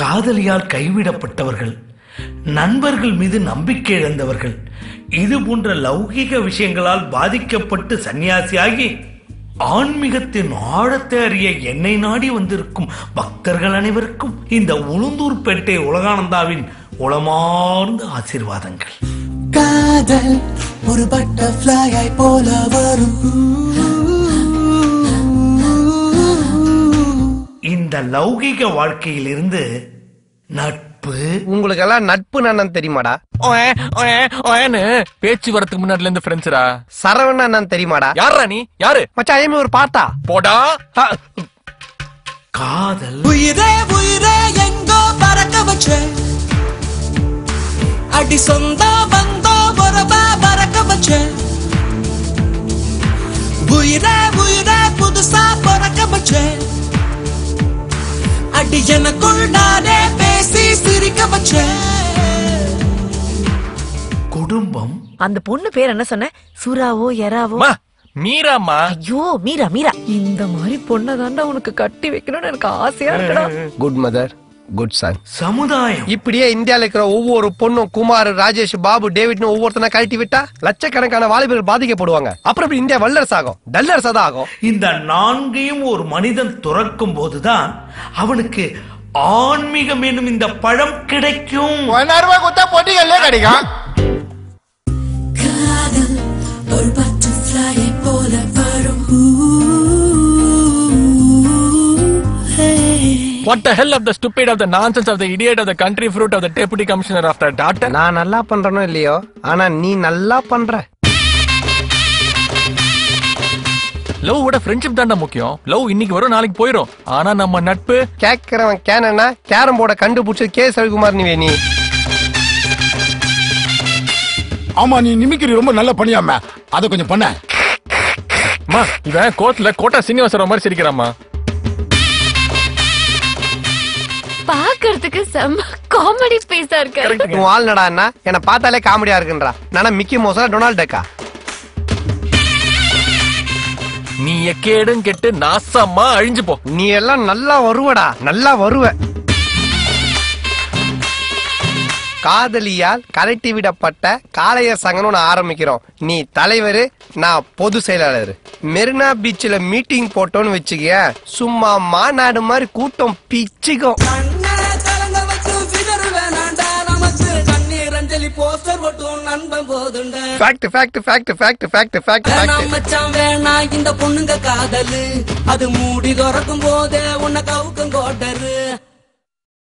காதலியால் கைவிடப்பட்டவர்கள், நண்பர்கள் மீது நம்பிக்கை இழந்தவர்கள், இது போன்ற லௌகிக விஷயங்களால் பாதிக்கப்பட்டு சன்னியாசியாகி ஆன்மீகத்தின் ஆழத்தை அறிய என்னை நாடி வந்திருக்கும் பக்தர்கள் அனைவருக்கும் இந்த உளுந்தூர்பேட்டை உலகானந்தாவின் உளமார்ந்த ஆசீர்வாதங்கள். காதல் ஒரு பட்டர்ஃப்ளையை போல வரும். இந்த லௌகிக வாழ்க்கையிலிருந்து நட்பு. உங்களுக்கு எல்லாம் நட்பு என்னன்னு தெரியுமாடா? பேச்சு வரதுக்கு முன்னாடில இருந்து ஃப்ரெண்ட்ஸ்ரா. சரவணா என்னன்னு தெரியுமாடா? யாரா நீ? யாரு மச்சான்? ஐயமே ஒரு பாட்டா போடா. காதல் உயிரே உயிரே எங்கோ பறக்க வச்சே, அடி சொந்த பந்தோ பொறவா பறக்க வச்சே, உயிரே உயிரே புதுசா பறக்க வச்சே, அடி எனக்குள் நானே பேசி சிரிக்க வச்சே. குடும்பம். அந்த பொண்ணு பேர் என்ன சொன்ன? சூராவோ எராவோ? மீராமா. ஐயோ மீரா மீரா. இந்த மாதிரி பொண்ணை தாண்டா உனக்கு கட்டி வைக்கணும்னு எனக்கு ஆசையா இருக்கடா. Good mother good son. சமுதாயம். இப்படியே இந்தியால இருக்கிற ஒவ்வொரு பொண்ணும் குமார், ராஜேஷ், பாபு, டேவிட்னு ஒவ்வொருத்தனா கழட்டி விட்டா லட்சக்கணக்கான வாலிபர்கள் பாதிக்கப்படுவாங்க. அப்புறம் இப்படி இந்தியா வல்லரசு ஆகும், டல்லரசா தான் ஆகும். இந்த நான்கையும் ஒரு மனிதன் துறக்கும் போதுதான் அவனுக்கு ஆன்மீகம் என்னும் இந்த பழம் கிடைக்கும். போட்டிகளே கிடைக்கும். காதல் ஒரு பட்டர்ஃப்ளையை போல வரும். What the hell of the stupid of the nonsense of the idiot of the country fruit of the deputy commissioner of the daughter. நான் நல்லா பண்றனோ இல்லையோ, ஆனா நீ நல்லா பண்ற. லவ் விட ஃப்ரெண்ட்ஷிப் தான்டா முக்கியம். லவ் இன்னைக்கு வரும் நாளைக்கு போயிடும். ஆனா நம்ம நட்பு. கேக்குறவன் கேனா கேரம் போர்ட கண்டுபிடிச்சது கே ரவிக்குமார் நீ. ஆமா, நீ நிமிக்கிரி ரொம்ப நல்லா பண்ணியாம, அத கொஞ்சம் பண்ண. இவன் கோர்ட்ல கோட்டா சீனிவாசராவ் மாதிரி சிரிக்கிறாமா. பாக்குறதுக்கு செம்ம காமெடி ஸ்பேஸா இருக்கு. உன் ஆள் நடா என்ன பார்த்தாலே காமெடியா இருக்குன்றா. நானா மிக்கி மோஸா டொனால்ட் டக்கா? நீ எக்கேடும் கெட்டு நாசமா அழிஞ்சு போ. நீ எல்லாம் நல்லா வருவடா, நல்லா வருவ. காதலியால் கலட்டி விடப்பட்ட காளைய சங்கம்னு ஆரம்பிக்கிறோம். நீ தலைவர், நான் பொது செயலாளர். மெரினா பீச்ல மீட்டிங் போட்டோன்னு வச்சுக்க, சும்மா மாநாடு மாதிரி கூட்டம் பிச்சுக்கும். இந்த பொண்ணுங்க காதலு அது மூடி திறக்கும் போதே உன்னை கவுக்கும் கோட்டரு.